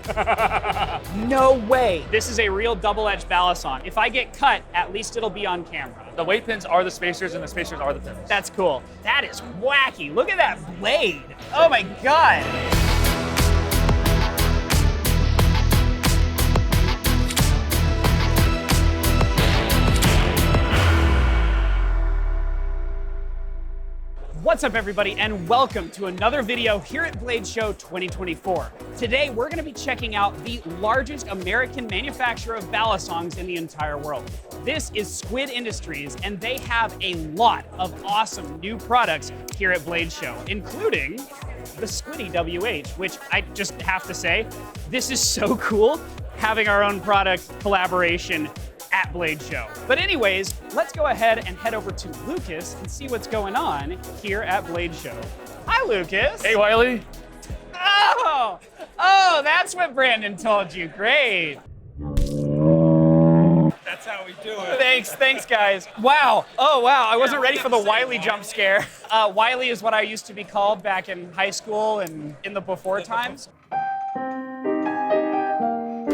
No way. This is a real double-edged balisong. If I get cut, at least it'll be on camera. The weight pins are the spacers and the spacers are the pins. That's cool. That is wacky. Look at that blade. Oh my God. What's up, everybody, and welcome to another video here at Blade Show 2024. Today, we're going to be checking out the largest American manufacturer of balisongs in the entire world. This is Squid Industries, and they have a lot of awesome new products here at Blade Show, including the Squiddy-WH, which I just have to say, this is so cool having our own product collaboration at Blade Show. But anyways, let's go ahead and head over to Lucas and see what's going on here at Blade Show. Hi, Lucas. Hey, Wiley. Oh, that's what Brandon told you. Great. That's how we do it. Thanks, guys. Wow. Oh, wow. I wasn't ready for the Wiley jump scare. Wiley is what I used to be called back in high school and in the before times.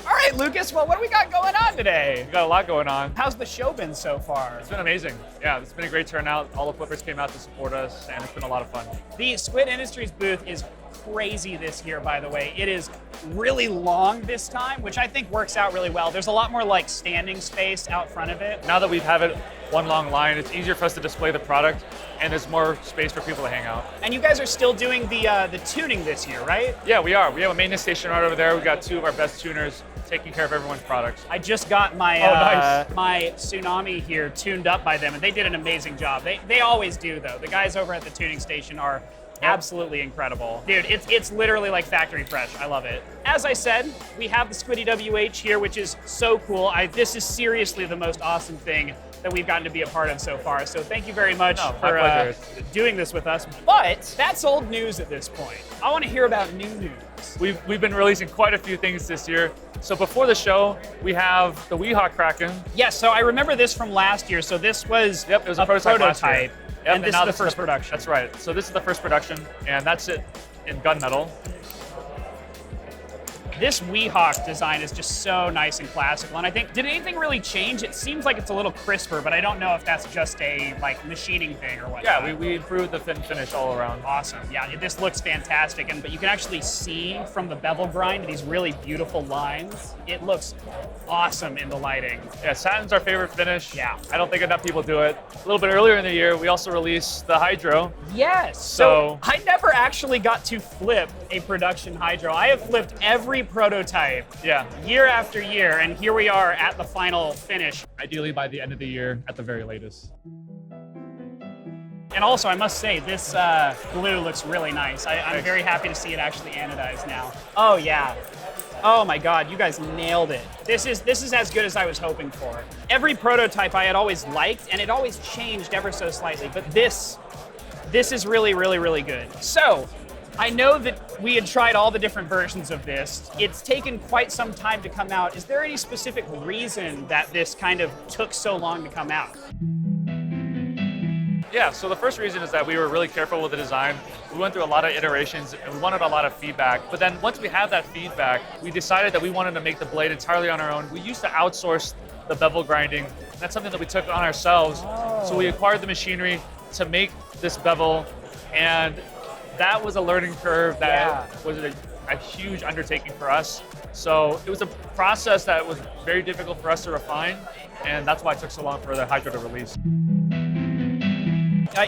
All right, Lucas, well, what do we got going on today? We got a lot going on. How's the show been so far? It's been amazing. Yeah, it's been a great turnout. All the flippers came out to support us, and it's been a lot of fun. The Squid Industries booth is crazy this year, by the way. It is really long this time, which I think works out really well. There's a lot more like standing space out front of it. Now that we have it one long line, it's easier for us to display the product, and there's more space for people to hang out. And you guys are still doing the tuning this year, right? Yeah, we are. We have a maintenance station right over there. We got two of our best tuners taking care of everyone's products. I just got my nice. my Tsunami here tuned up by them, and they did an amazing job. They always do, though. The guys over at the tuning station are absolutely incredible. Dude, it's literally like factory fresh. I love it. As I said, we have the Squiddy-WH here, which is so cool. This is seriously the most awesome thing that we've gotten to be a part of so far. So thank you very much for doing this with us. But that's old news at this point. I want to hear about new news. We've been releasing quite a few things this year. So before the show, we have the Weehawk Kraken. Yes, so I remember this from last year. So this was, it was a prototype. Yep, and this is the first production. That's right. So this is the first production, and that's it in gunmetal. This Weehawk design is just so nice and classical, and I think, did anything really change? It seems like it's a little crisper, but I don't know if that's just a machining thing or what. Yeah, we improved the finish all around. Awesome. Yeah, this looks fantastic, but you can actually see from the bevel grind these really beautiful lines. It looks awesome in the lighting. Yeah, satin's our favorite finish. Yeah. I don't think enough people do it. A little bit earlier in the year, we also released the Hydro. Yes. So I never actually got to flip a production Hydro. I have flipped every prototype year after year, and here we are at the final finish. Ideally by the end of the year at the very latest. And also, I must say, this blue looks really nice. I'm very happy to see it actually anodized now. Oh yeah. Oh my God, you guys nailed it. This is as good as I was hoping for. Every prototype I had always liked, and it always changed ever so slightly, but this is really, really, really good. So, I know that we had tried all the different versions of this. It's taken quite some time to come out. Is there any specific reason that this kind of took so long to come out? Yeah, so the first reason is that we were really careful with the design. We went through a lot of iterations and we wanted a lot of feedback. But then once we had that feedback, we decided that we wanted to make the blade entirely on our own. We used to outsource the bevel grinding. That's something that we took on ourselves. So we acquired the machinery to make this bevel, and that was a learning curve that was a huge undertaking for us. So it was a process that was very difficult for us to refine, and that's why it took so long for the Hydro to release.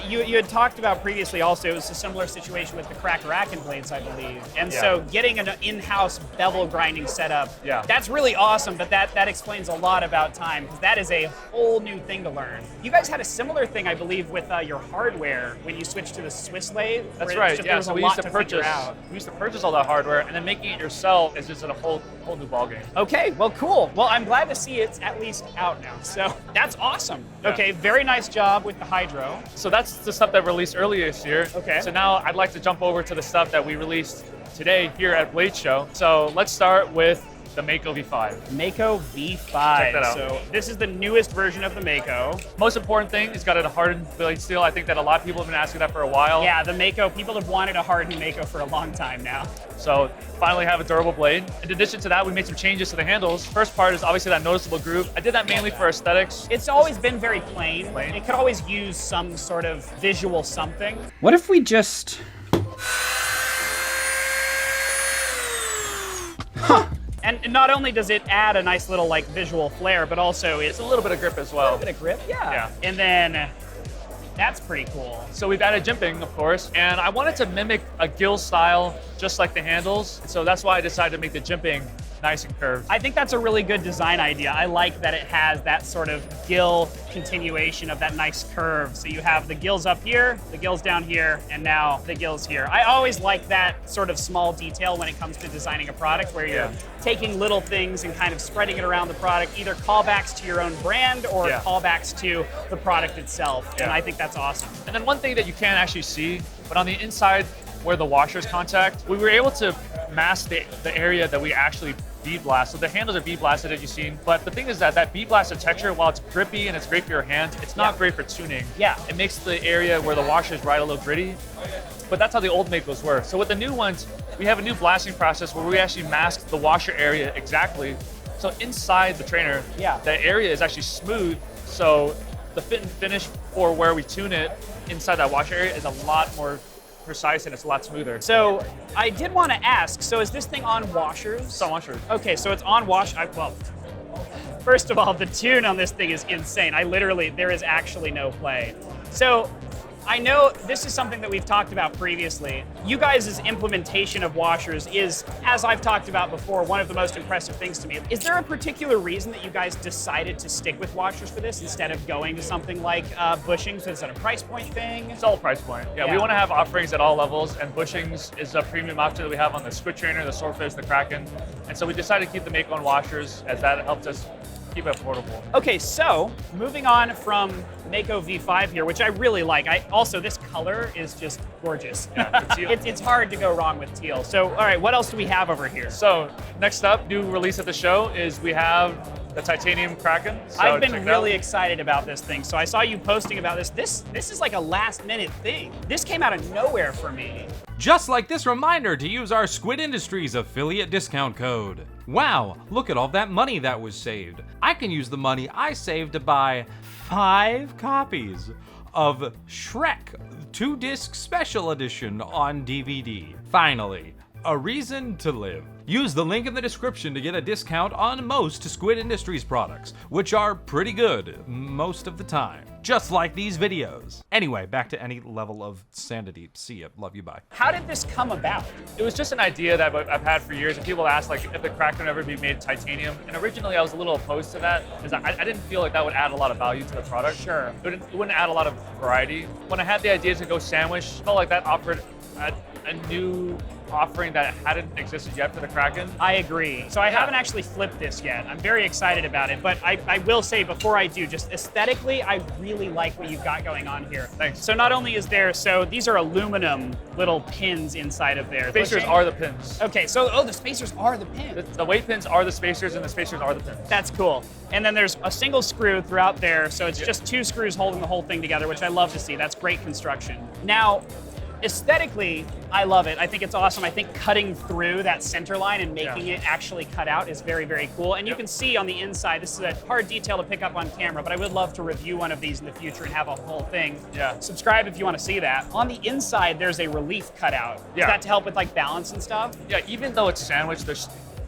You had talked about previously also, it was a similar situation with the Raken blades, I believe. And so getting an in-house bevel grinding setup, that's really awesome, but that explains a lot about time, because that is a whole new thing to learn. You guys had a similar thing, I believe, with your hardware when you switched to the Swiss lathe. That's right, so we used to purchase all that hardware, and then making it yourself is just a whole new ballgame. Okay, well, cool. Well, I'm glad to see it's at least out now, so that's awesome. Yeah. Okay, very nice job with the Hydro. So that's the stuff that released earlier this year. Okay. So now I'd like to jump over to the stuff that we released today here at Blade Show. So let's start with the Mako V5. Mako V5. Check that out. So this is the newest version of the Mako. Most important thing, it's got a hardened blade steel. I think that a lot of people have been asking that for a while. Yeah, the Mako, people have wanted a hardened Mako for a long time now. So finally have a durable blade. In addition to that, we made some changes to the handles. First part is obviously that noticeable groove. I did that mainly for aesthetics. It's always been very plain. It could always use some sort of visual something. What if we just... And not only does it add a nice little like visual flair, but also It's a little bit of grip as well. a bit of grip, yeah. Yeah. And then that's pretty cool. So we've added jimping, of course, and I wanted to mimic a gill style, just like the handles. So that's why I decided to make the jimping nice and curved. I think that's a really good design idea. I like that it has that sort of gill continuation of that nice curve. So you have the gills up here, the gills down here, and now the gills here. I always like that sort of small detail when it comes to designing a product where you're taking little things and kind of spreading it around the product, either callbacks to your own brand or callbacks to the product itself. And I think that's awesome. And then one thing that you can't actually see, but on the inside where the washers contact, we were able to mask the area that we actually bead blast. So the handles are bead blasted, as you've seen, but the thing is that bead blasted texture, while it's grippy and it's great for your hands, it's not great for tuning. Yeah. It makes the area where the washers ride a little gritty, but that's how the old Makos were. So with the new ones, we have a new blasting process where we actually mask the washer area exactly. So inside the trainer, the area is actually smooth, so the fit and finish for where we tune it inside that washer area is a lot more precise and it's a lot smoother. So I did want to ask, so is this thing on washers? It's on washers. Okay, so it's on well, first of all, the tune on this thing is insane. There is actually no play. So I know this is something that we've talked about previously. You guys' implementation of washers is, as I've talked about before, one of the most impressive things to me. Is there a particular reason that you guys decided to stick with washers for this instead of going to something like bushings? Is that a price point thing? It's all price point. Yeah, we want to have offerings at all levels, and bushings is a premium option that we have on the Squid Trainer, the Swordfish, the Kraken. And so we decided to keep the Mako on washers as that helped us keep it affordable. Okay, so moving on from Mako V5 here, which I really like. Also, this color is just gorgeous. Yeah, it's hard to go wrong with teal. So, all right, what else do we have over here? So, next up, new release at the show is we have the Titanium Kraken. So I've been really excited about this thing. So I saw you posting about this. This is like a last minute thing. This came out of nowhere for me. Just like this reminder to use our Squid Industries affiliate discount code. Wow, look at all that money that was saved. I can use the money I saved to buy 5 copies of Shrek 2-disc special edition on DVD. Finally, a reason to live. Use the link in the description to get a discount on most Squid Industries products, which are pretty good most of the time. Just like these videos. Anyway, back to any level of sanity. See ya. Love you. Bye. How did this come about? It was just an idea that I've had for years, and people ask like if the Kraken would ever be made titanium. And originally I was a little opposed to that, because I didn't feel like that would add a lot of value to the product. Sure. It wouldn't add a lot of variety. When I had the idea to go sandwich, I felt like that offered a new offering that hadn't existed yet for the Kraken. I agree. So I haven't actually flipped this yet. I'm very excited about it, but I will say before I do, just aesthetically, I really like what you've got going on here. Thanks. So not only is there, so these are aluminum little pins inside of there. Spacers are the pins. Okay, so, the spacers are the pins. The weight pins are the spacers and the spacers are the pins. That's cool. And then there's a single screw throughout there, so it's just 2 screws holding the whole thing together, which I love to see. That's great construction. Now, aesthetically, I love it. I think it's awesome. I think cutting through that center line and making it actually cut out is very, very cool. And you can see on the inside, this is a hard detail to pick up on camera, but I would love to review one of these in the future and have a whole thing. Yeah. Subscribe if you want to see that. On the inside, there's a relief cutout. Is that to help with like balance and stuff? Yeah, even though it's sandwiched,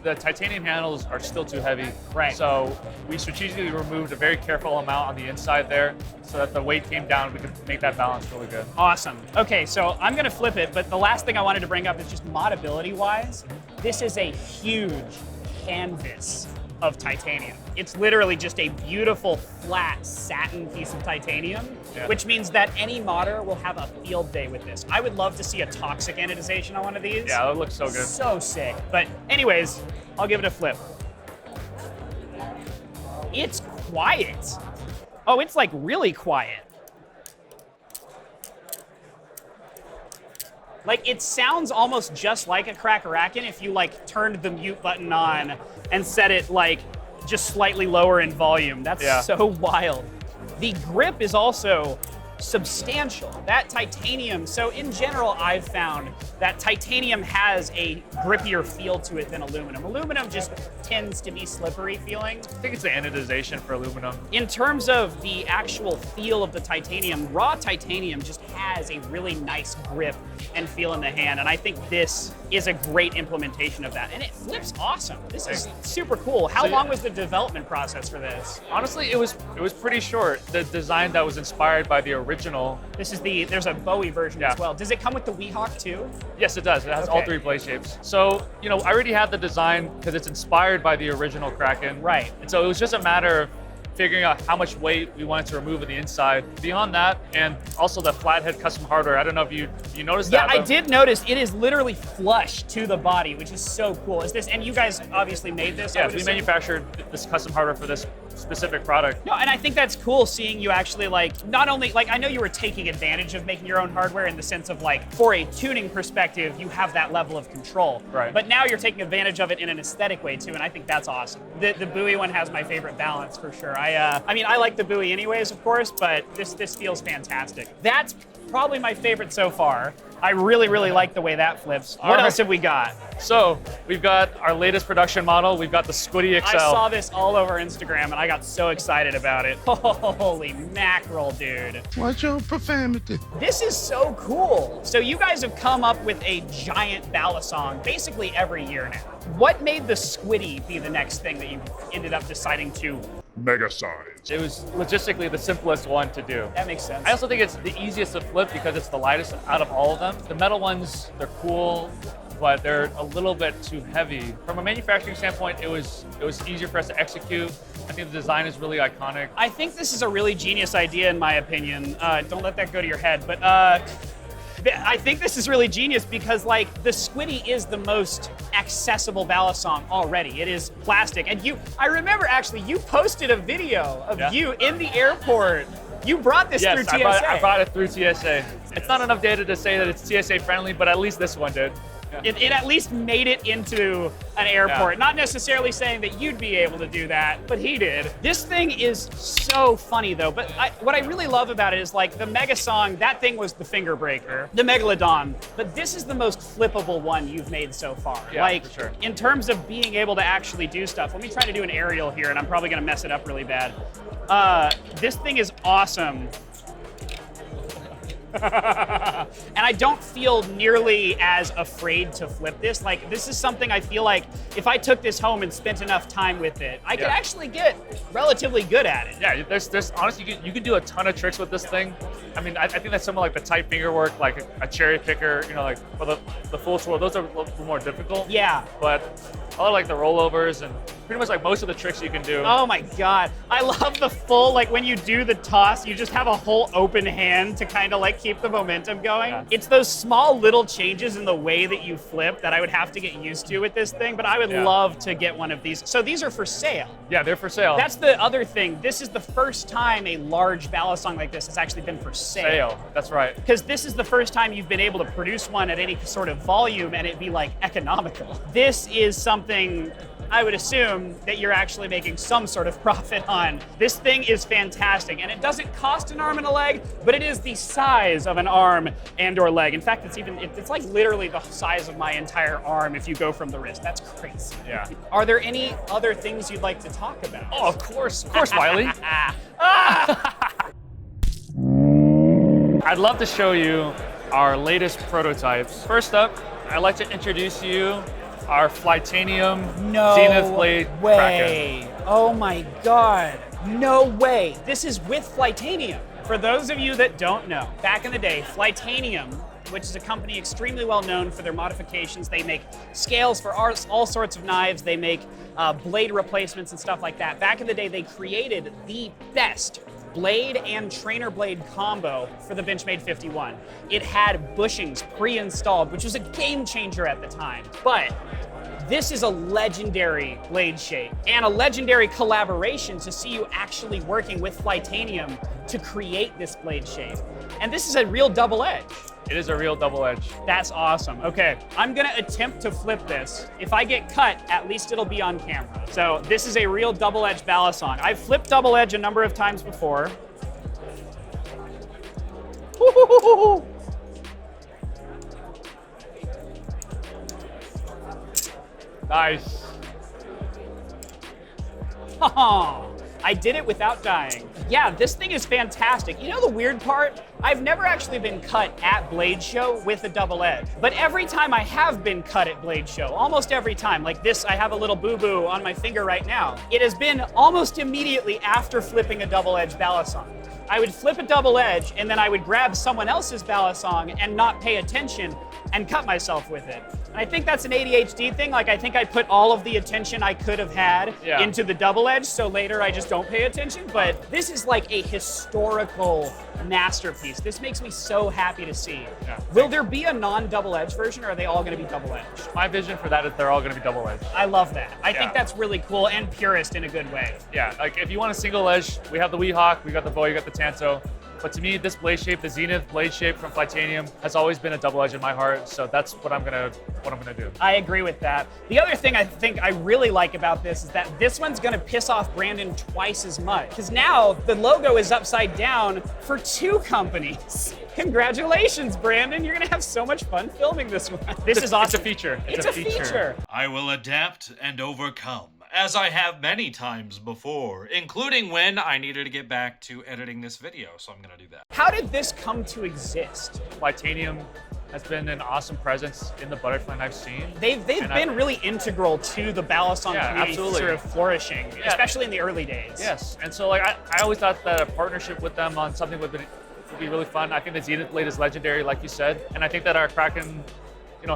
the titanium handles are still too heavy. Right. So we strategically removed a very careful amount on the inside there so that the weight came down. We could make that balance really good. Awesome. Okay, so I'm gonna flip it, but the last thing I wanted to bring up is just modability-wise, this is a huge canvas of titanium. It's literally just a beautiful, flat satin piece of titanium, which means that any modder will have a field day with this. I would love to see a toxic anodization on one of these. Yeah, it looks so good. So sick. But anyways, I'll give it a flip. It's quiet. Oh, it's like really quiet. Like, it sounds almost just like a Krake Raken if you like turned the mute button on and set it like just slightly lower in volume. That's so wild. The grip is also substantial. That titanium, so in general, I've found that titanium has a grippier feel to it than aluminum. Aluminum just tends to be slippery feeling. I think it's the anodization for aluminum. In terms of the actual feel of the titanium, raw titanium just has a really nice grip and feel in the hand, and I think this is a great implementation of that. And it flips awesome. This is super cool. How long was the development process for this? Honestly, it was pretty short. The design that was inspired by the original. This is there's a Bowie version as well. Does it come with the Weehawk too? Yes, it does. It has all 3 blade shapes. So, you know, I already had the design because it's inspired by the original Kraken. Right. And so it was just a matter of figuring out how much weight we wanted to remove in the inside. Beyond that, and also the flathead custom hardware. I don't know if you noticed that. Yeah, I did notice it is literally flush to the body, which is so cool. Is this, and you guys obviously made this? Yeah, we manufactured this custom hardware for this specific product. No, and I think that's cool seeing you actually like, not only, like I know you were taking advantage of making your own hardware in the sense of like, for a tuning perspective, you have that level of control. Right. But now you're taking advantage of it in an aesthetic way too, and I think that's awesome. The Bowie one has my favorite balance for sure. I mean, I like the Bowie anyways, of course, but this feels fantastic. That's probably my favorite so far. I really, really like the way that flips. What else have we got? So, we've got our latest production model. We've got the Squiddy-XL. I saw this all over Instagram and I got so excited about it. Holy mackerel, dude. Watch your profanity. This is so cool. So you guys have come up with a giant balisong basically every year now. What made the Squiddy be the next thing that you ended up deciding to? Mega size. It was logistically the simplest one to do. That makes sense. I also think it's the easiest to flip because it's the lightest out of all of them. The metal ones, they're cool, but they're a little bit too heavy. From a manufacturing standpoint, it was easier for us to execute. I think the design is really iconic. I think this is a really genius idea in my opinion. Don't let that go to your head, but I think this is really genius because like the Squiddy is the most accessible balisong already. It is plastic. And I remember actually you posted a video of you in the airport. You brought this through TSA. Yes, I brought it through TSA. It's not enough data to say that it's TSA friendly, but at least this one did. Yeah. It at least made it into an airport. Yeah. Not necessarily saying that you'd be able to do that, but he did. This thing is so funny though, but what I really love about it is like the Megasong, that thing was the finger breaker, the Megalodon, but this is the most flippable one you've made so far. Yeah, like, for sure. In terms of being able to actually do stuff, let me try to do an aerial here and I'm probably gonna mess it up really bad. This thing is awesome. And I don't feel nearly as afraid to flip this. Like, this is something I feel like if I took this home and spent enough time with it, I could actually get relatively good at it. Yeah, there's honestly, you can do a ton of tricks with this thing. I mean, I think that's some of like the tight finger work, like a cherry picker, you know, like for the full twirl, those are a little more difficult. Yeah. But a lot of like the rollovers and pretty much like most of the tricks you can do. Oh my God. I love the full, like when you do the toss, you just have a whole open hand to kind of like keep the momentum going. Yeah. It's those small little changes in the way that you flip that I would have to get used to with this thing, but I would love to get one of these. So these are for sale. Yeah, they're for sale. That's the other thing. This is the first time a large balisong like this has actually been for sale. That's right. Because this is the first time you've been able to produce one at any sort of volume and it be like economical. This is something I would assume that you're actually making some sort of profit on. This thing is fantastic, and it doesn't cost an arm and a leg, but it is the size of an arm and or leg. In fact, it's like literally the size of my entire arm if you go from the wrist. That's crazy. Yeah. Are there any other things you'd like to talk about? Oh, of course, Wiley. I'd love to show you our latest prototypes. First up, I'd like to introduce you our Flytanium Zenith Blade way. Kraken. Oh my God. No way. This is with Flytanium. For those of you that don't know, back in the day, Flytanium, which is a company extremely well known for their modifications, they make scales for all sorts of knives, they make blade replacements and stuff like that. Back in the day, they created the best blade and trainer blade combo for the Benchmade 51. It had bushings pre-installed, which was a game changer at the time. But This is a legendary blade shape and a legendary collaboration to see you actually working with Flytanium to create this blade shape. And this is a real double edge. It is a real double edge. That's awesome. Okay, I'm gonna attempt to flip this. If I get cut, at least it'll be on camera. So this is a real double edge balisong. I've flipped double edge a number of times before. Nice. I did it without dying. Yeah, this thing is fantastic. You know the weird part? I've never actually been cut at Blade Show with a double edge. But every time I have been cut at Blade Show, almost every time, like this, I have a little boo-boo on my finger right now. It has been almost immediately after flipping a double edge balisong. I would flip a double edge and then I would grab someone else's balisong and not pay attention and cut myself with it. And I think that's an ADHD thing. Like, I think I put all of the attention I could have had into the double edge, so later I just don't pay attention. But this is like a historical masterpiece. This makes me so happy to see. Yeah. Will there be a non-double edge version, or are they all going to be double edge? My vision for that is they're all going to be double edge. I love that. I think that's really cool and purist in a good way. Yeah, like if you want a single edge, we have the Weehawk, we got the bow, you got the Tanto. But to me, this blade shape, the Zenith blade shape from Flytanium, has always been a double edge in my heart. So that's what I'm gonna do. I agree with that. The other thing I think I really like about this is that this one's gonna piss off Brandon twice as much. Because now the logo is upside down for two companies. Congratulations, Brandon. You're gonna have so much fun filming this one. This is awesome. It's a feature. It's a feature. I will adapt and overcome, as I have many times before, including when I needed to get back to editing this video, so I'm gonna do that. How did this come to exist? Flytanium has been an awesome presence in the butterfly knife scene. They've been really integral to the balisong community absolutely. sort of flourishing, especially in the early days. Yes, and so like I always thought that a partnership with them on something would be really fun. I think the Zenith blade is legendary, like you said, and I think that our Kraken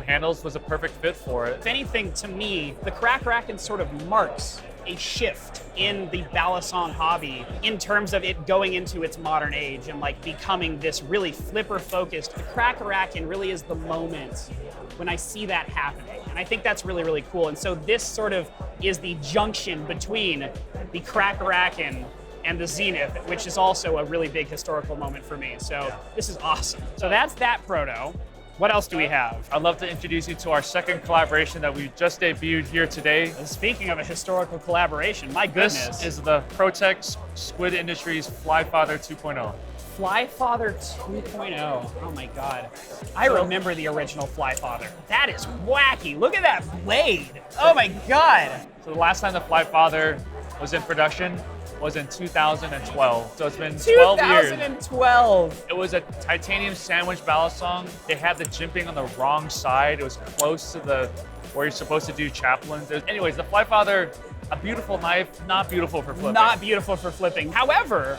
handles was a perfect fit for it. If anything, to me, the Raken sort of marks a shift in the balisong hobby in terms of it going into its modern age and like becoming this really flipper focused. The Raken really is the moment when I see that happening. And I think that's really, really cool. And so this sort of is the junction between the Raken and the Zenith, which is also a really big historical moment for me. So this is awesome. So that's that proto. What else do we have? I'd love to introduce you to our second collaboration that we just debuted here today. Speaking of a historical collaboration, my goodness. This is the ProTech Squid Industries Flyfather 2.0. Flyfather 2.0. Oh my God. I remember the original Flyfather. That is wacky. Look at that blade. Oh my God. So the last time the Flyfather was in production was in 2012. So it's been 12 years. 2012. It was a titanium sandwich balisong. They had the jimping on the wrong side. It was close to where you're supposed to do chaplains. Anyways, the Flyfather, a beautiful knife, not beautiful for flipping. Not beautiful for flipping. However,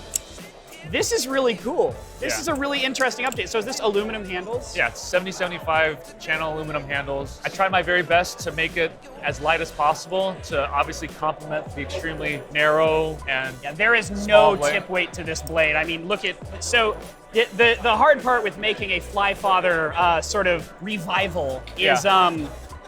this is really cool. This is a really interesting update. So is this aluminum handles? Yeah, it's 70-75 channel aluminum handles. I tried my very best to make it as light as possible to obviously complement the extremely narrow and there is no tip weight to this blade. I mean, look at, so the hard part with making a Flyfather sort of revival is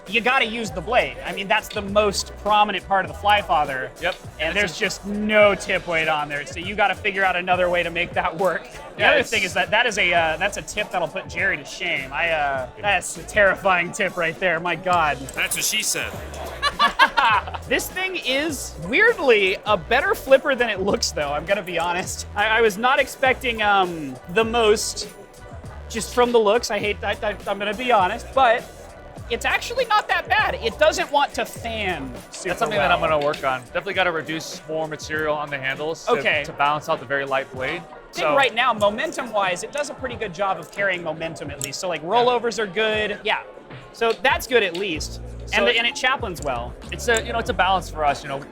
you gotta use the blade. I mean, that's the most prominent part of the Flyfather. Yep. And there's just no tip weight on there, so you gotta figure out another way to make that work. The other thing is that's a tip that'll put Jerry to shame. That's a terrifying tip right there, my God. That's what she said. This thing is weirdly a better flipper than it looks, though, I'm gonna be honest. I was not expecting the most, just from the looks, I'm gonna be honest, but it's actually not that bad. It doesn't want to fan super That's something that I'm gonna work on. Definitely gotta reduce more material on the handles to balance out the very light blade. I think right now, momentum-wise, it does a pretty good job of carrying momentum at least. So like rollovers are good. Yeah, so that's good at least. And it chaplains well. It's a balance for us. The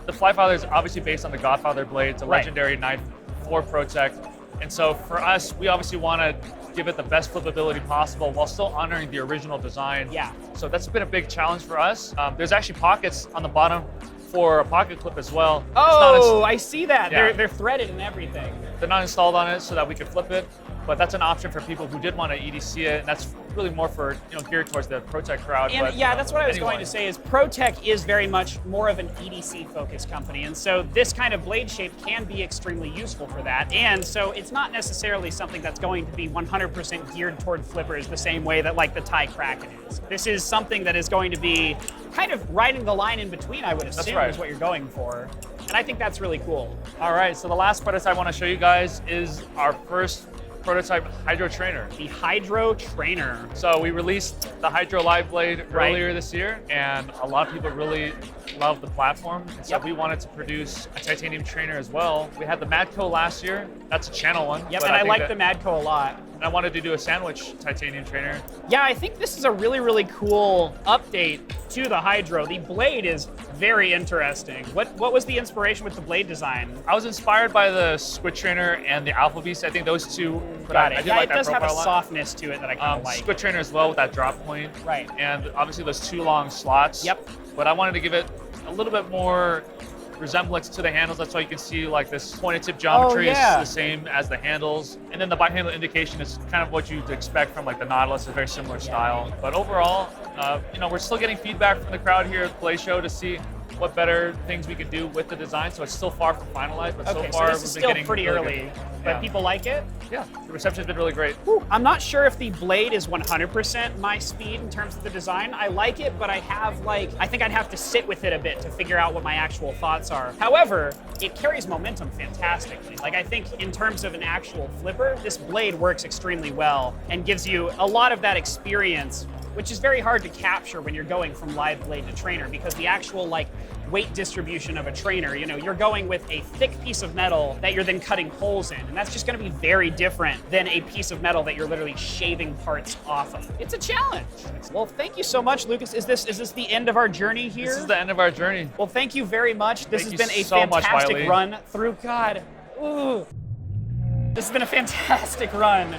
Flyfather is obviously based on the Godfather blade. It's a legendary knife for ProTech. And so for us, we obviously want to give it the best flippability possible while still honoring the original design. Yeah. So that's been a big challenge for us. There's actually pockets on the bottom for a pocket clip as well. Oh, I see that. Yeah. They're threaded and everything. They're not installed on it so that we can flip it. but that's an option for people who did want to EDC it, and that's really more for, geared towards the pro tech crowd. And but, yeah, that's what I was anyone. going to say is ProTech is very much more of an EDC focused company. And so this kind of blade shape can be extremely useful for that. And so it's not necessarily something that's going to be 100% geared toward flippers the same way that like the Thai Kraken is. This is something that is going to be kind of riding the line in between, I would assume, right. is what you're going for. And I think that's really cool. All right, so the last prototype I want to show you guys is our first prototype Hydro Trainer. The Hydro Trainer. So we released the Hydro Live Blade Right. earlier this year, and a lot of people really love the platform. And so Yep. we wanted to produce a titanium trainer as well. We had the Madco last year. That's a channel one. Yep, but and I think like that- the Madco a lot. And I wanted to do a sandwich titanium trainer. Yeah, I think this is a really, really cool update to the Hydro. The blade is very interesting. What was the inspiration with the blade design? I was inspired by the Squid Trainer and the Alpha Beast. I think those two. But Got I it. did Yeah, like it that does have a profile lot. softness to it that I kind of like. Squid Trainer as well with that drop point. Right. And obviously those two long slots. Yep. But I wanted to give it a little bit more resemblance to the handles. That's why you can see like this pointed tip geometry yeah. is the same as the handles. And then the bi-handle indication is kind of what you'd expect from like the Nautilus, a very similar style. But overall, we're still getting feedback from the crowd here at the Play Show to see what better things we can do with the design. So it's still far from finalized, but Okay, so far this is we've been still getting pretty really early, good. but Yeah. people like it. Yeah, the reception's been really great. I'm not sure if the blade is 100% my speed in terms of the design. I like it, but I think I'd have to sit with it a bit to figure out what my actual thoughts are. However, it carries momentum fantastically. Like I think in terms of an actual flipper, this blade works extremely well and gives you a lot of that experience, which is very hard to capture when you're going from live blade to trainer, because the actual like weight distribution of a trainer, you're going with a thick piece of metal that you're then cutting holes in, and that's just going to be very different than a piece of metal that you're literally shaving parts off of. It's a challenge. Well, thank you so much, Lucas. Is this the end of our journey here? This is the end of our journey. Well, thank you very much. This Thank has you been a so much, fantastic Wiley. run through. God, ooh. This has been a fantastic run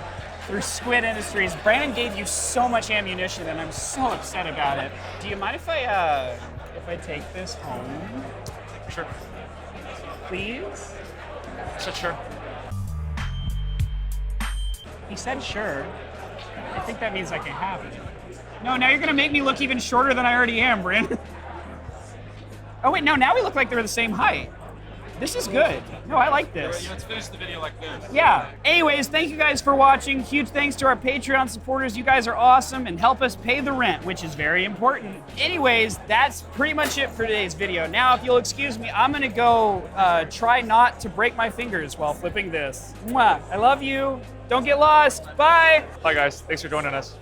through Squid Industries. Brandon gave you so much ammunition, and I'm so upset about it. Do you mind if I take this home, Sure. please? Sure. He said sure. I think that means I can have it. No, now you're gonna make me look even shorter than I already am, Brandon. Oh wait, no, now we look like they're the same height. This is good. No, I like this. Let's finish the video like this. Yeah. Anyways, thank you guys for watching. Huge thanks to our Patreon supporters. You guys are awesome and help us pay the rent, which is very important. Anyways, that's pretty much it for today's video. Now, if you'll excuse me, I'm gonna go try not to break my fingers while flipping this. Mwah. I love you. Don't get lost. Bye. Bye guys, thanks for joining us.